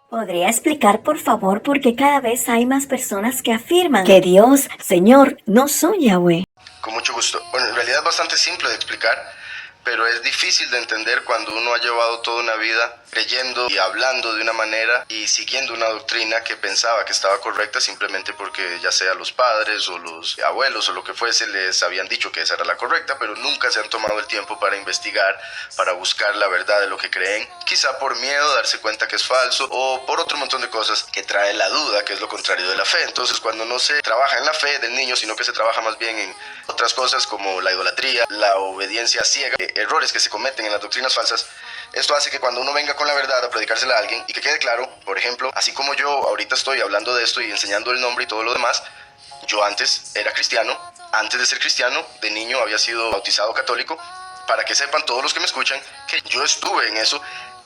¿Podría explicar, por favor, por qué cada vez hay más personas que afirman que Dios, Señor, no son Yahweh? Con mucho gusto. Bueno, en realidad es bastante simple de explicar, pero es difícil de entender cuando uno ha llevado toda una vida creyendo y hablando de una manera y siguiendo una doctrina que pensaba que estaba correcta simplemente porque ya sea los padres o los abuelos o lo que fuese les habían dicho que esa era la correcta, pero nunca se han tomado el tiempo para investigar, para buscar la verdad de lo que creen, quizá por miedo a darse cuenta que es falso o por otro montón de cosas que trae la duda, que es lo contrario de la fe. Entonces, cuando no se trabaja en la fe del niño, sino que se trabaja más bien en otras cosas como la idolatría, la obediencia ciega, errores que se cometen en las doctrinas falsas, esto hace que cuando uno venga con la verdad a predicársela a alguien y que quede claro, por ejemplo, así como yo ahorita estoy hablando de esto y enseñando el nombre y todo lo demás, yo antes era cristiano, antes de ser cristiano, de niño había sido bautizado católico, para que sepan todos los que me escuchan que yo estuve en eso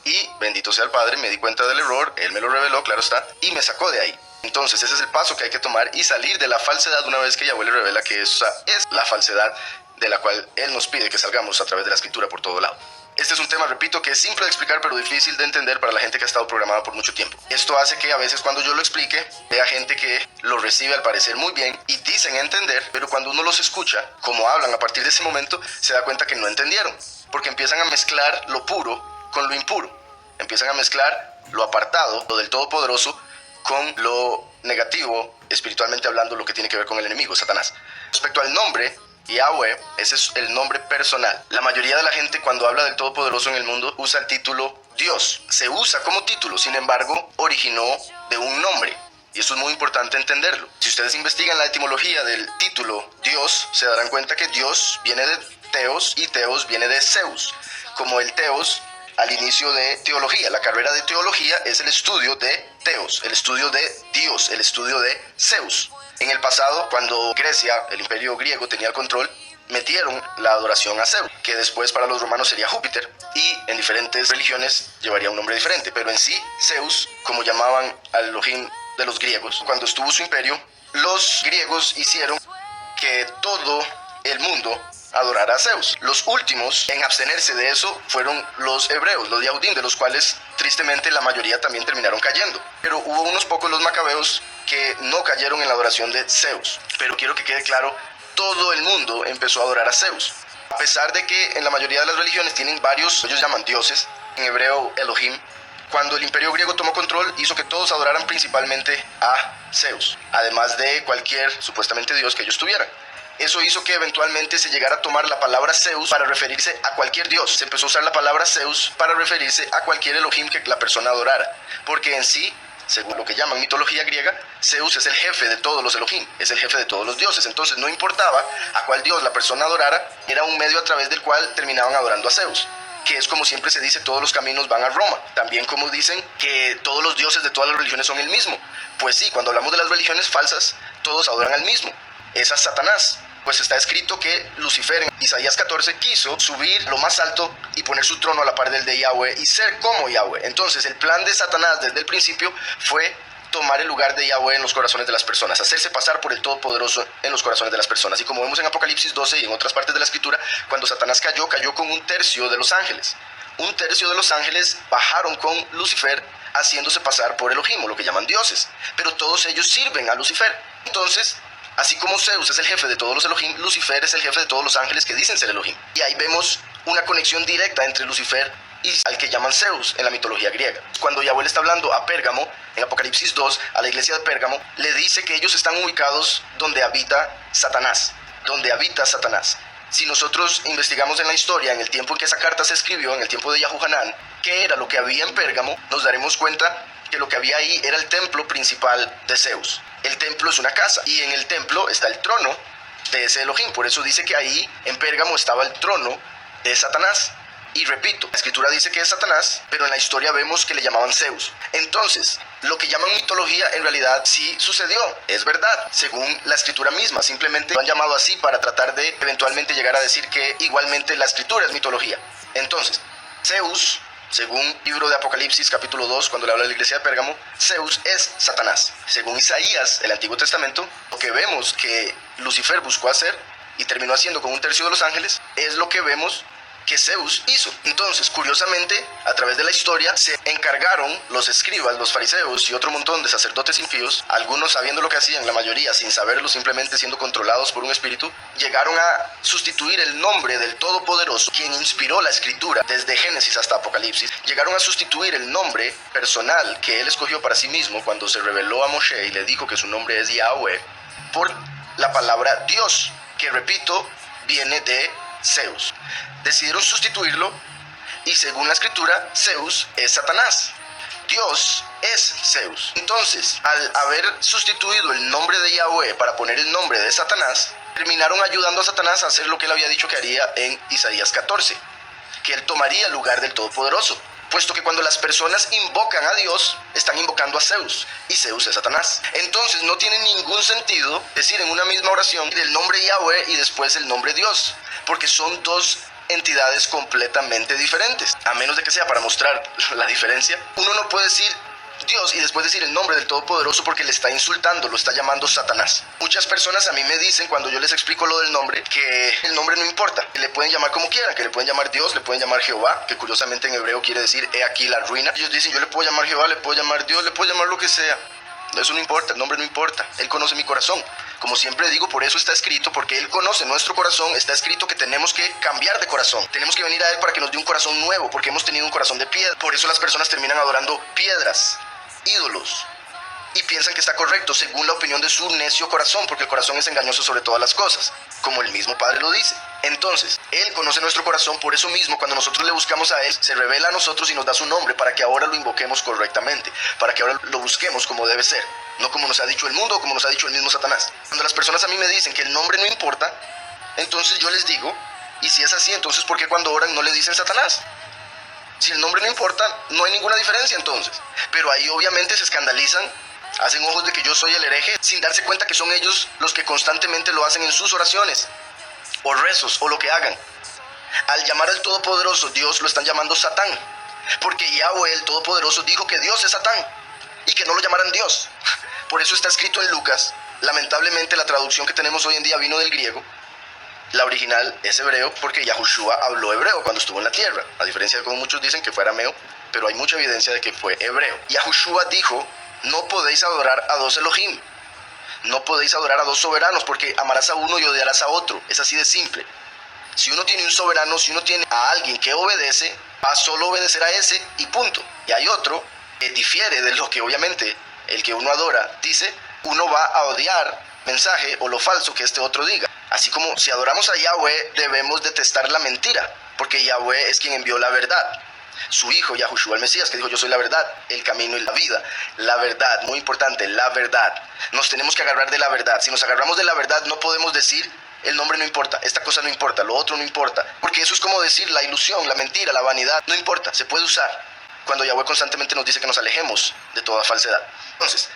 y bendito sea el Padre, me di cuenta del error, Él me lo reveló, claro está, y me sacó de ahí. Entonces ese es el paso que hay que tomar y salir de la falsedad una vez que Yahweh le revela que esa es la falsedad de la cual Él nos pide que salgamos a través de la escritura por todo lado. Este es un tema, repito, que es simple de explicar pero difícil de entender para la gente que ha estado programada por mucho tiempo. Esto hace que a veces cuando yo lo explique, vea gente que lo recibe al parecer muy bien y dicen entender, pero cuando uno los escucha, como hablan a partir de ese momento, se da cuenta que no entendieron, porque empiezan a mezclar lo puro con lo impuro. Empiezan a mezclar lo apartado, lo del Todopoderoso, con lo negativo, espiritualmente hablando, lo que tiene que ver con el enemigo, Satanás. Respecto al nombre, Yahweh, ese es el nombre personal. La mayoría de la gente cuando habla del Todopoderoso en el mundo usa el título Dios. Se usa como título, sin embargo, originó de un nombre. Y eso es muy importante entenderlo. Si ustedes investigan la etimología del título Dios, se darán cuenta que Dios viene de Teos y Teos viene de Zeus. Como el Teos al inicio de teología. La carrera de teología es el estudio de Teos, el estudio de Dios, el estudio de Zeus. En el pasado, cuando Grecia, el imperio griego, tenía el control, metieron la adoración a Zeus, que después para los romanos sería Júpiter, y en diferentes religiones llevaría un nombre diferente, pero en sí, Zeus, como llamaban al Elohim de los griegos, cuando estuvo su imperio, los griegos hicieron que todo el mundo adorara a Zeus. Los últimos en abstenerse de eso fueron los hebreos, los Yahudim, de los cuales tristemente la mayoría también terminaron cayendo. Pero hubo unos pocos, los macabeos, que no cayeron en la adoración de Zeus. Pero quiero que quede claro, todo el mundo empezó a adorar a Zeus. A pesar de que en la mayoría de las religiones tienen varios, ellos llaman dioses, en hebreo Elohim, cuando el imperio griego tomó control, hizo que todos adoraran principalmente a Zeus, además de cualquier supuestamente dios que ellos tuvieran. Eso hizo que eventualmente se llegara a tomar la palabra Zeus para referirse a cualquier dios. Se empezó a usar la palabra Zeus para referirse a cualquier Elohim que la persona adorara. Porque en sí, según lo que llaman mitología griega, Zeus es el jefe de todos los Elohim, es el jefe de todos los dioses. Entonces no importaba a cuál dios la persona adorara, era un medio a través del cual terminaban adorando a Zeus. Que es como siempre se dice, todos los caminos van a Roma. También como dicen que todos los dioses de todas las religiones son el mismo. Pues sí, cuando hablamos de las religiones falsas, todos adoran al mismo. Es a Satanás. Pues está escrito que Lucifer en Isaías 14 quiso subir lo más alto y poner su trono a la par del de Yahweh y ser como Yahweh. Entonces el plan de Satanás desde el principio fue tomar el lugar de Yahweh en los corazones de las personas, hacerse pasar por el Todopoderoso en los corazones de las personas. Y como vemos en Apocalipsis 12 y en otras partes de la Escritura, cuando Satanás cayó con un tercio de los ángeles. Un tercio de los ángeles bajaron con Lucifer haciéndose pasar por Elohim, o lo que llaman dioses. Pero todos ellos sirven a Lucifer. Entonces, así como Zeus es el jefe de todos los Elohim, Lucifer es el jefe de todos los ángeles que dicen ser Elohim. Y ahí vemos una conexión directa entre Lucifer y al que llaman Zeus en la mitología griega. Cuando Yahweh le está hablando a Pérgamo, en Apocalipsis 2, a la iglesia de Pérgamo, le dice que ellos están ubicados donde habita Satanás. Donde habita Satanás. Si nosotros investigamos en la historia, en el tiempo en que esa carta se escribió, en el tiempo de Yahuhanán, qué era lo que había en Pérgamo, nos daremos cuenta que lo que había ahí era el templo principal de Zeus. El templo es una casa y en el templo está el trono de ese Elohim. Por eso dice que ahí en Pérgamo estaba el trono de Satanás. Y repito, la escritura dice que es Satanás, pero en la historia vemos que le llamaban Zeus. Entonces, lo que llaman mitología en realidad sí sucedió, es verdad, según la escritura misma. Simplemente lo han llamado así para tratar de eventualmente llegar a decir que igualmente la escritura es mitología. Entonces, Zeus, según libro de Apocalipsis capítulo 2, cuando le habla a la iglesia de Pérgamo, Zeus es Satanás. Según Isaías, el Antiguo Testamento, lo que vemos que Lucifer buscó hacer y terminó haciendo con un tercio de los ángeles, es lo que vemos que Zeus hizo. Entonces, curiosamente, a través de la historia, se encargaron los escribas, los fariseos y otro montón de sacerdotes impíos, algunos sabiendo lo que hacían, la mayoría sin saberlo, simplemente siendo controlados por un espíritu, llegaron a sustituir el nombre del Todopoderoso, quien inspiró la escritura desde Génesis hasta Apocalipsis, llegaron a sustituir el nombre personal que él escogió para sí mismo cuando se reveló a Moshe y le dijo que su nombre es Yahweh, por la palabra Dios, que repito, viene de Zeus. Decidieron sustituirlo y según la escritura, Zeus es Satanás. Dios es Zeus. Entonces, al haber sustituido el nombre de Yahweh para poner el nombre de Satanás, terminaron ayudando a Satanás a hacer lo que él había dicho que haría en Isaías 14, que él tomaría el lugar del Todopoderoso, puesto que cuando las personas invocan a Dios, están invocando a Zeus, y Zeus es Satanás. Entonces no tiene ningún sentido decir en una misma oración el nombre Yahweh y después el nombre Dios, porque son dos entidades completamente diferentes, a menos de que sea para mostrar la diferencia. Uno no puede decir Dios y después decir el nombre del Todopoderoso porque le está insultando, lo está llamando Satanás. Muchas personas a mí me dicen cuando yo les explico lo del nombre, que el nombre no importa, que le pueden llamar como quieran, que le pueden llamar Dios, le pueden llamar Jehová, que curiosamente en hebreo quiere decir he aquí la ruina. Ellos dicen yo le puedo llamar Jehová, le puedo llamar Dios, le puedo llamar lo que sea. Eso no importa, el nombre no importa, Él conoce mi corazón. Como siempre digo, por eso está escrito, porque Él conoce nuestro corazón, está escrito que tenemos que cambiar de corazón. Tenemos que venir a Él para que nos dé un corazón nuevo, porque hemos tenido un corazón de piedra. Por eso las personas terminan adorando piedras, ídolos, y piensan que está correcto según la opinión de su necio corazón, porque el corazón es engañoso sobre todas las cosas, como el mismo Padre lo dice. Entonces, Él conoce nuestro corazón, por eso mismo cuando nosotros le buscamos a Él, se revela a nosotros y nos da su nombre para que ahora lo invoquemos correctamente, para que ahora lo busquemos como debe ser, no como nos ha dicho el mundo o como nos ha dicho el mismo Satanás. Cuando las personas a mí me dicen que el nombre no importa, entonces yo les digo, y si es así, entonces ¿por qué cuando oran no le dicen Satanás? Si el nombre no importa, no hay ninguna diferencia entonces. Pero ahí obviamente se escandalizan, hacen ojos de que yo soy el hereje, sin darse cuenta que son ellos los que constantemente lo hacen en sus oraciones, o rezos, o lo que hagan. Al llamar al Todopoderoso Dios, lo están llamando Satán, porque Yahweh, el Todopoderoso, dijo que Dios es Satán, y que no lo llamaran Dios. Por eso está escrito en Lucas. Lamentablemente la traducción que tenemos hoy en día vino del griego. La original es hebreo porque Yahushua habló hebreo cuando estuvo en la tierra, a diferencia de como muchos dicen que fue arameo, pero hay mucha evidencia de que fue hebreo. Yahushua dijo, no podéis adorar a dos Elohim, no podéis adorar a dos soberanos porque amarás a uno y odiarás a otro, es así de simple. Si uno tiene un soberano, si uno tiene a alguien que obedece, va a solo obedecer a ese y punto. Y hay otro que difiere de lo que obviamente el que uno adora dice, uno va a odiar mensaje o lo falso que este otro diga. Así como si adoramos a Yahweh debemos detestar la mentira, porque Yahweh es quien envió la verdad. Su hijo Yahushua el Mesías, que dijo yo soy la verdad, el camino y la vida. La verdad, muy importante, la verdad. Nos tenemos que agarrar de la verdad. Si nos agarramos de la verdad no podemos decir el nombre no importa, esta cosa no importa, lo otro no importa. Porque eso es como decir la ilusión, la mentira, la vanidad, no importa, se puede usar. Cuando Yahweh constantemente nos dice que nos alejemos de toda falsedad. Entonces,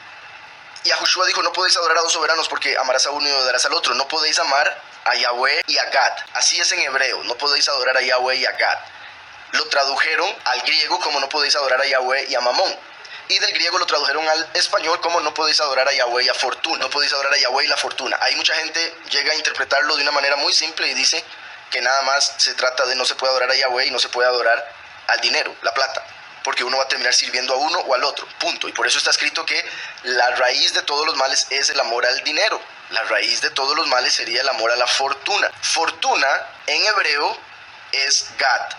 Yahushua dijo, no podéis adorar a dos soberanos porque amarás a uno y odiarás al otro. No podéis amar a Yahweh y a Gad. Así es en hebreo, no podéis adorar a Yahweh y a Gad. Lo tradujeron al griego como no podéis adorar a Yahweh y a Mamón. Y del griego lo tradujeron al español como no podéis adorar a Yahweh y a Fortuna. No podéis adorar a Yahweh y la fortuna. Hay mucha gente llega a interpretarlo de una manera muy simple y dice que nada más se trata de no se puede adorar a Yahweh y no se puede adorar al dinero, la plata. Porque uno va a terminar sirviendo a uno o al otro, punto. Y por eso está escrito que la raíz de todos los males es el amor al dinero. La raíz de todos los males sería el amor a la fortuna. Fortuna en hebreo es Gad.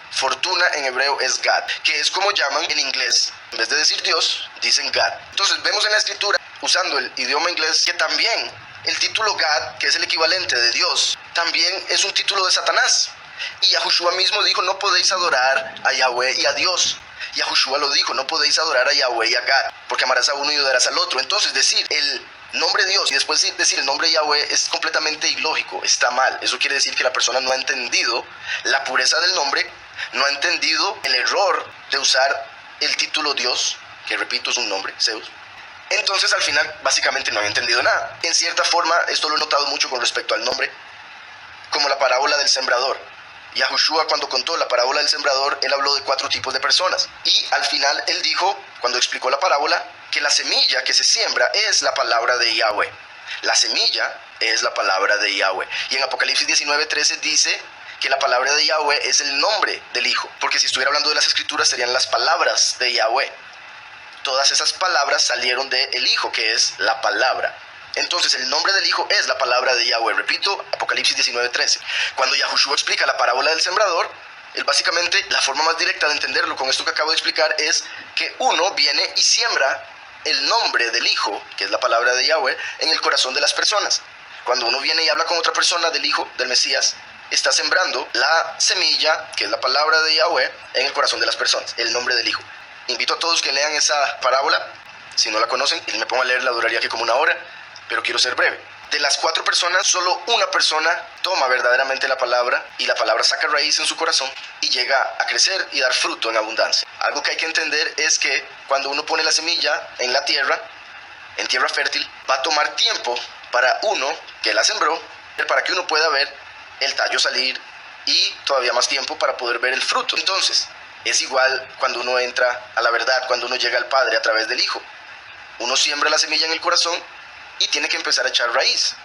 Fortuna en hebreo es Gad, que es como llaman en inglés. En vez de decir Dios, dicen Gad. Entonces vemos en la escritura, usando el idioma inglés, que también el título Gad, que es el equivalente de Dios, también es un título de Satanás. Y Yahushua mismo dijo, no podéis adorar a Yahweh y a Dios. Yahushua lo dijo, no podéis adorar a Yahweh y a Gad, porque amarás a uno y odiarás al otro. Entonces decir el nombre Dios y después decir el nombre Yahweh es completamente ilógico, está mal. Eso quiere decir que la persona no ha entendido la pureza del nombre, no ha entendido el error de usar el título Dios, que repito es un nombre, Zeus. Entonces al final básicamente no había entendido nada. En cierta forma, esto lo he notado mucho con respecto al nombre, como la parábola del sembrador. Yahushua cuando contó la parábola del sembrador, él habló de 4 tipos de personas. Y al final él dijo, cuando explicó la parábola, que la semilla que se siembra es la palabra de Yahweh. La semilla es la palabra de Yahweh. Y en Apocalipsis 19:13 dice que la palabra de Yahweh es el nombre del Hijo, porque si estuviera hablando de las Escrituras serían las palabras de Yahweh. Todas esas palabras salieron del Hijo, que es la palabra. Entonces el nombre del Hijo es la palabra de Yahweh. Repito, Apocalipsis 19:13. Cuando Yahushua explica la parábola del sembrador, él básicamente, la forma más directa de entenderlo con esto que acabo de explicar es que uno viene y siembra el nombre del Hijo, que es la palabra de Yahweh, en el corazón de las personas. Cuando uno viene y habla con otra persona del Hijo, del Mesías, está sembrando la semilla, que es la palabra de Yahweh, en el corazón de las personas, el nombre del Hijo. Invito a todos que lean esa parábola. Si no la conocen, y me pongo a leerla, duraría aquí como una hora, pero quiero ser breve. De las 4 personas, solo una persona toma verdaderamente la palabra y la palabra saca raíz en su corazón y llega a crecer y dar fruto en abundancia. Algo que hay que entender es que cuando uno pone la semilla en la tierra, en tierra fértil, va a tomar tiempo para uno que la sembró, para que uno pueda ver el tallo salir y todavía más tiempo para poder ver el fruto. Entonces, es igual cuando uno entra a la verdad, cuando uno llega al Padre a través del Hijo. Uno siembra la semilla en el corazón y tiene que empezar a echar raíz.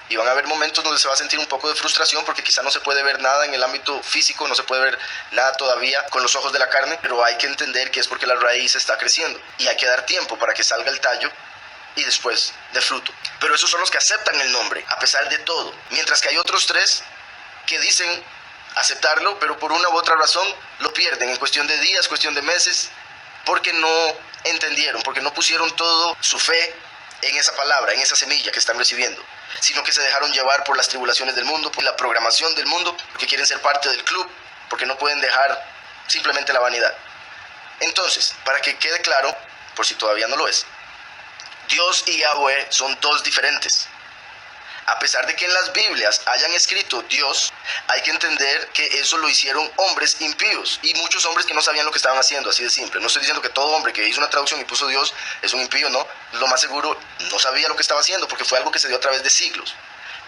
Y van a haber momentos donde se va a sentir un poco de frustración porque quizá no se puede ver nada en el ámbito físico, no se puede ver nada todavía con los ojos de la carne, pero hay que entender que es porque la raíz está creciendo y hay que dar tiempo para que salga el tallo y después de fruto. Pero esos son los que aceptan el nombre, a pesar de todo. Mientras que hay otros 3 que dicen aceptarlo, pero por una u otra razón lo pierden en cuestión de días, cuestión de meses, porque no entendieron, porque no pusieron todo su fe en esa palabra, en esa semilla que están recibiendo, sino que se dejaron llevar por las tribulaciones del mundo, por la programación del mundo, porque quieren ser parte del club, porque no pueden dejar simplemente la vanidad. Entonces, para que quede claro, por si todavía no lo es, Dios y Yahweh son 2 diferentes. A pesar de que en las Biblias hayan escrito Dios, hay que entender que eso lo hicieron hombres impíos y muchos hombres que no sabían lo que estaban haciendo, así de simple. No estoy diciendo que todo hombre que hizo una traducción y puso Dios es un impío, no. Lo más seguro no sabía lo que estaba haciendo porque fue algo que se dio a través de siglos.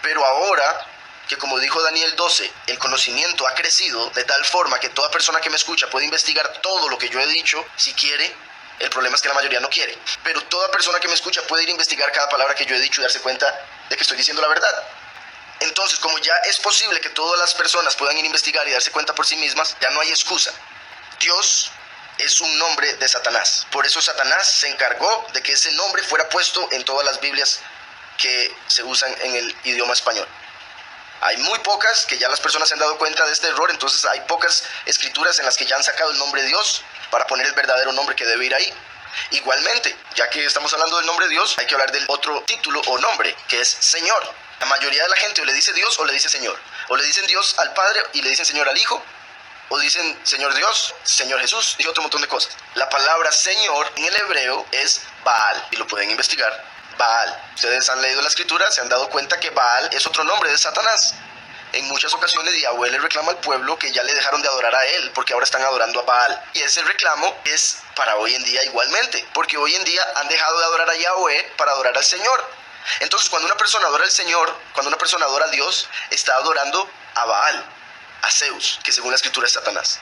Pero ahora que, como dijo Daniel 12, el conocimiento ha crecido de tal forma que toda persona que me escucha puede investigar todo lo que yo he dicho si quiere. El problema es que la mayoría no quiere, pero toda persona que me escucha puede ir a investigar cada palabra que yo he dicho y darse cuenta de que estoy diciendo la verdad. Entonces, como ya es posible que todas las personas puedan ir a investigar y darse cuenta por sí mismas, ya no hay excusa. Dios es un nombre de Satanás. Por eso Satanás se encargó de que ese nombre fuera puesto en todas las Biblias que se usan en el idioma español. Hay muy pocas que ya las personas se han dado cuenta de este error, entonces hay pocas escrituras en las que ya han sacado el nombre de Dios para poner el verdadero nombre que debe ir ahí. Igualmente, ya que estamos hablando del nombre de Dios, hay que hablar del otro título o nombre, que es Señor. La mayoría de la gente o le dice Dios o le dice Señor. O le dicen Dios al Padre y le dicen Señor al Hijo. O dicen Señor Dios, Señor Jesús y otro montón de cosas. La palabra Señor en el hebreo es Baal, y lo pueden investigar. Baal. Ustedes han leído la escritura, se han dado cuenta que Baal es otro nombre de Satanás. En muchas ocasiones Yahweh le reclama al pueblo que ya le dejaron de adorar a él porque ahora están adorando a Baal. Y ese reclamo es para hoy en día igualmente, porque hoy en día han dejado de adorar a Yahweh para adorar al Señor. Entonces cuando una persona adora al Señor, cuando una persona adora a Dios, está adorando a Baal, a Zeus, que según la escritura es Satanás.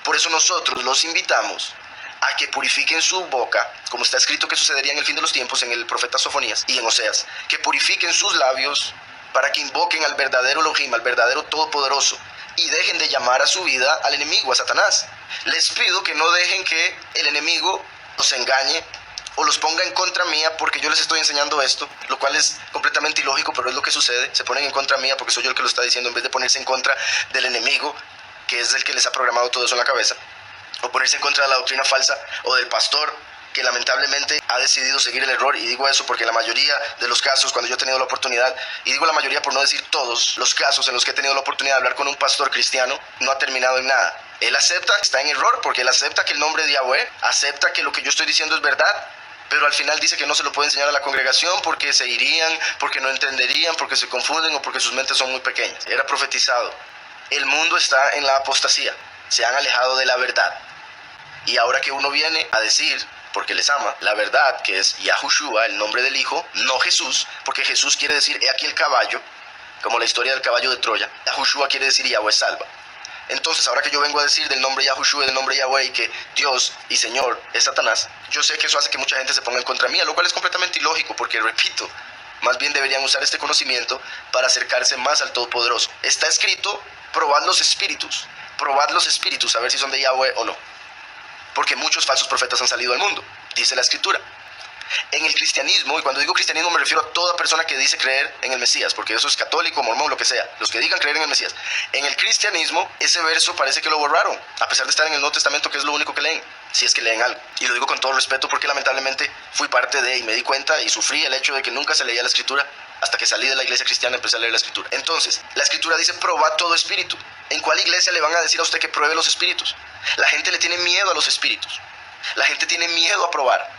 Por eso nosotros los invitamos a que purifiquen su boca, como está escrito que sucedería en el fin de los tiempos en el profeta Sofonías y en Oseas, que purifiquen sus labios para que invoquen al verdadero Elohim, al verdadero Todopoderoso, y dejen de llamar a su vida al enemigo, a Satanás. Les pido que no dejen que el enemigo los engañe o los ponga en contra mía porque yo les estoy enseñando esto, lo cual es completamente ilógico, pero es lo que sucede. Se ponen en contra mía porque soy yo el que lo está diciendo, en vez de ponerse en contra del enemigo, que es el que les ha programado todo eso en la cabeza, o ponerse en contra de la doctrina falsa o del pastor que lamentablemente ha decidido seguir el error. Y digo eso porque en la mayoría de los casos, cuando yo he tenido la oportunidad, y digo la mayoría por no decir todos los casos en los que he tenido la oportunidad de hablar con un pastor cristiano, no ha terminado en nada. Él acepta que está en error porque él acepta que el nombre de Yahweh, acepta que lo que yo estoy diciendo es verdad, pero al final dice que no se lo puede enseñar a la congregación porque se irían, porque no entenderían, porque se confunden o porque sus mentes son muy pequeñas. Era profetizado. El mundo está en la apostasía, se han alejado de la verdad. Y ahora que uno viene a decir, porque les ama, la verdad, que es Yahushua, el nombre del Hijo, no Jesús, porque Jesús quiere decir, he aquí el caballo, como la historia del caballo de Troya. Yahushua quiere decir Yahweh salva. Entonces, ahora que yo vengo a decir del nombre Yahushua y del nombre Yahweh y que Dios y Señor es Satanás, yo sé que eso hace que mucha gente se ponga en contra mía, lo cual es completamente ilógico, porque repito, Más bien deberían usar este conocimiento para acercarse más al Todopoderoso. Está escrito, probad los espíritus, a ver si son de Yahweh o no. Porque muchos falsos profetas han salido al mundo, dice la Escritura. En el cristianismo, y cuando digo cristianismo me refiero a toda persona que dice creer en el Mesías, porque eso es católico, mormón, lo que sea, los que digan creer en el Mesías. En el cristianismo, ese verso parece que lo borraron, a pesar de estar en el Nuevo Testamento, que es lo único que leen, si es que leen algo. Y lo digo con todo respeto porque lamentablemente fui parte de, y me di cuenta y sufrí el hecho de que nunca se leía la Escritura. Hasta que salí de la iglesia cristiana empecé a leer la Escritura. Entonces, la Escritura dice, probad todo espíritu. ¿En cuál iglesia le van a decir a usted que pruebe los espíritus? La gente le tiene miedo a los espíritus. La gente tiene miedo a probar.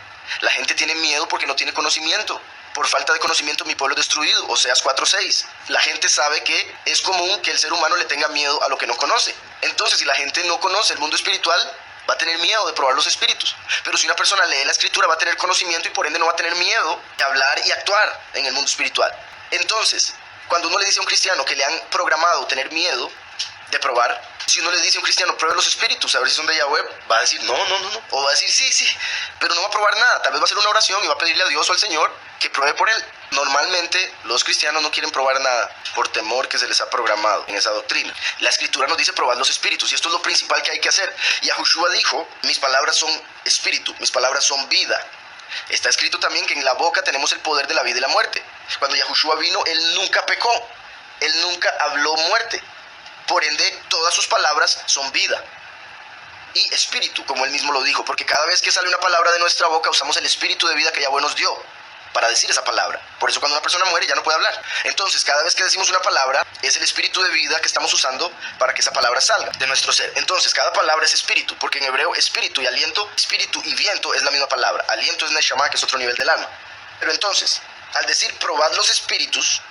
La gente tiene miedo porque no tiene conocimiento. Por falta de conocimiento mi pueblo es destruido. Oseas 4:6. La gente sabe que es común que el ser humano le tenga miedo a lo que no conoce. Entonces, si la gente no conoce el mundo espiritual, va a tener miedo de probar los espíritus. Pero si una persona lee la Escritura, va a tener conocimiento y por ende no va a tener miedo de hablar y actuar en el mundo espiritual. Entonces, cuando uno le dice a un cristiano que le han programado tener miedo de probar, si uno le dice a un cristiano, pruebe los espíritus, a ver si son de Yahweh, va a decir no. O va a decir sí, pero no va a probar nada. Tal vez va a hacer una oración y va a pedirle a Dios o al Señor que pruebe por él. Normalmente los cristianos no quieren probar nada por temor que se les ha programado en esa doctrina. La Escritura nos dice probar los espíritus y esto es lo principal que hay que hacer. Yahushua dijo, mis palabras son espíritu, mis palabras son vida. Está escrito también que en la boca tenemos el poder de la vida y la muerte. Cuando Yahushua vino, él nunca pecó, él nunca habló muerte. Por ende, todas sus palabras son vida y espíritu, como él mismo lo dijo, porque cada vez que sale una palabra de nuestra boca, usamos el espíritu de vida que Yahweh nos dio para decir esa palabra. Por eso cuando una persona muere ya no puede hablar. Entonces, cada vez que decimos una palabra, es el espíritu de vida que estamos usando para que esa palabra salga de nuestro ser. Entonces, cada palabra es espíritu, porque en hebreo espíritu y aliento, espíritu y viento es la misma palabra. Aliento es neshama, que es otro nivel del alma. Pero entonces, al decir probad los espíritus,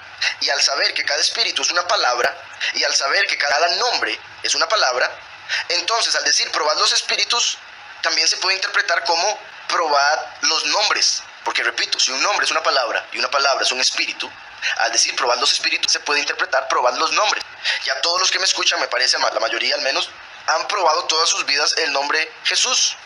y al saber que cada espíritu es una palabra, y al saber que cada nombre es una palabra, entonces al decir probad los espíritus, también se puede interpretar como probad los nombres. Porque repito, si un nombre es una palabra y una palabra es un espíritu, al decir probad los espíritus se puede interpretar probad los nombres. Ya todos los que me escuchan, me parece, la mayoría al menos, han probado todas sus vidas el nombre Jesús,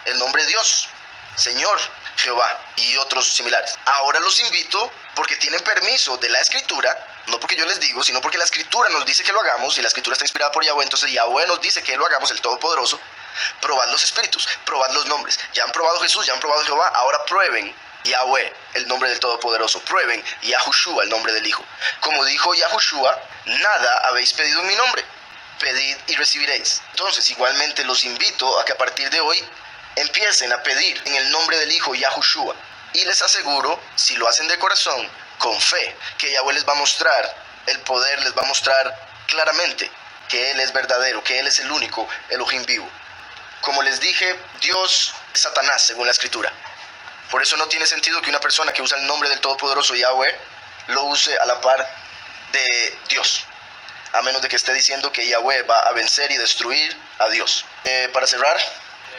el nombre Dios, Señor, Jehová y otros similares. Ahora los invito, porque tienen permiso de la Escritura, no porque yo les digo, sino porque la Escritura nos dice que lo hagamos, y la Escritura está inspirada por Yahweh, entonces Yahweh nos dice que lo hagamos, el Todopoderoso. Probad los espíritus, probad los nombres. Ya han probado Jesús, ya han probado Jehová, ahora prueben Yahweh, el nombre del Todopoderoso. Prueben Yahushua, el nombre del Hijo. Como dijo Yahushua, nada habéis pedido en mi nombre, pedid y recibiréis. Entonces igualmente los invito a que a partir de hoy empiecen a pedir en el nombre del Hijo Yahushua. Y les aseguro, si lo hacen de corazón, con fe, que Yahweh les va a mostrar el poder, les va a mostrar claramente que Él es verdadero, que Él es el único Elohim vivo. Como les dije, Dios es Satanás, según la Escritura. Por eso no tiene sentido que una persona que usa el nombre del Todopoderoso Yahweh lo use a la par de Dios, a menos de que esté diciendo que Yahweh va a vencer y destruir a Dios. Para cerrar,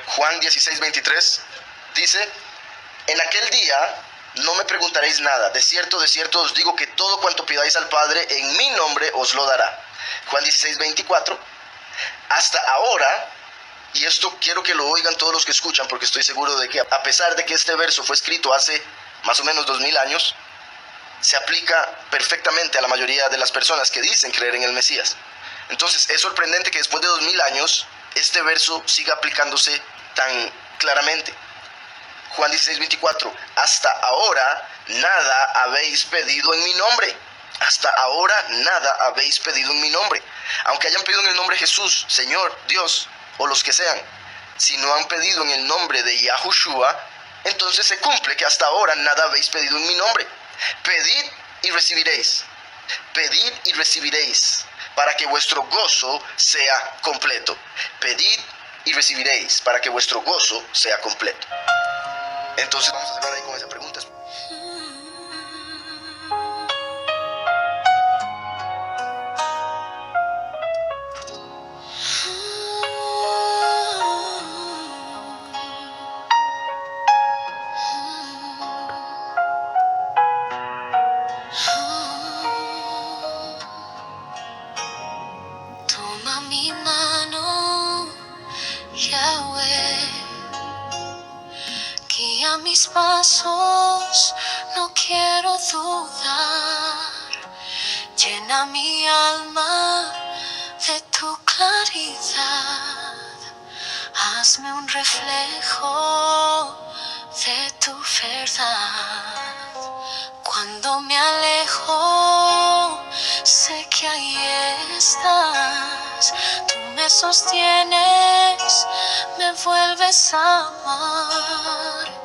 Juan 16:23 dice, en aquel día no me preguntaréis nada, de cierto os digo que todo cuanto pidáis al Padre en mi nombre os lo dará. Juan 16:24, hasta ahora, y esto quiero que lo oigan todos los que escuchan, porque estoy seguro de que a pesar de que este verso fue escrito hace más o menos 2000 años, se aplica perfectamente a la mayoría de las personas que dicen creer en el Mesías. Entonces es sorprendente que después de 2000 años este verso siga aplicándose tan claramente. Juan 16:24, hasta ahora nada habéis pedido en mi nombre. Hasta ahora nada habéis pedido en mi nombre. Aunque hayan pedido en el nombre de Jesús, Señor, Dios, o los que sean, si no han pedido en el nombre de Yahushua, entonces se cumple que hasta ahora nada habéis pedido en mi nombre. Pedid y recibiréis. Pedid y recibiréis, para que vuestro gozo sea completo. Pedid y recibiréis, para que vuestro gozo sea completo. Entonces vamos a cerrar ahí con esa pregunta. Toma mi mano, Yahweh, guía mis pasos, no quiero dudar. Llena mi alma de tu claridad. Hazme un reflejo de tu verdad. Cuando me alejo, sé que ahí estás. Tú me sostienes, me vuelves a amar.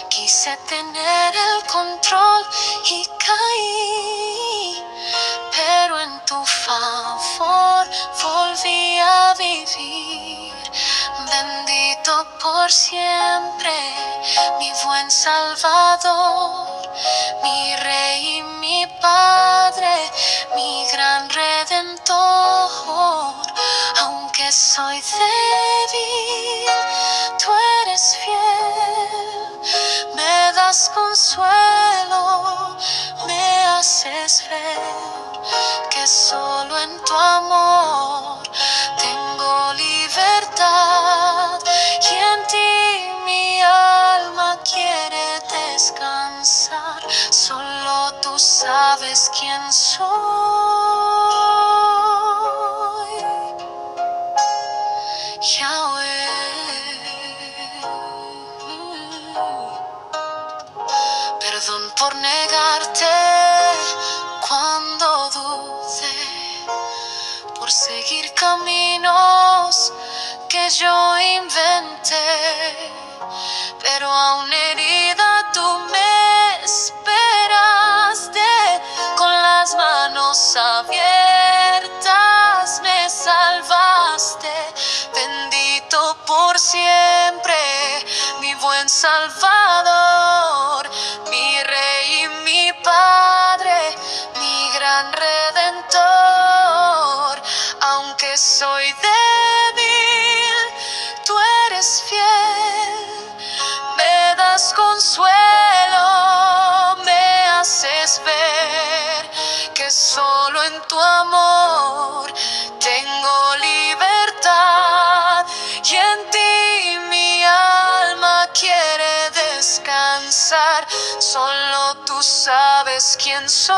Quise tener el control y caí, pero en tu favor volví a vivir. Bendito por siempre, mi buen Salvador, mi Rey y mi Padre, mi gran Redentor. Aunque soy débil, tú eres fiel, me das consuelo, me haces ver que solo en tu amor tengo libertad, y en ti mi alma quiere descansar. Solo tú sabes quién soy, Yahweh. Perdón por negarte cuando dudé, por seguir caminos que yo inventé, pero aún herida tú me esperaste, con las manos abiertas me salvaste. Bendito por siempre, mi buen Salvador, mi Rey y mi Padre, mi gran Redentor. Aunque soy débil, tú eres fiel, me das consuelo, me haces ver que solo en tu amor tengo libertad, y en ti mi alma quiere descansar. Solo tú sabes quién soy.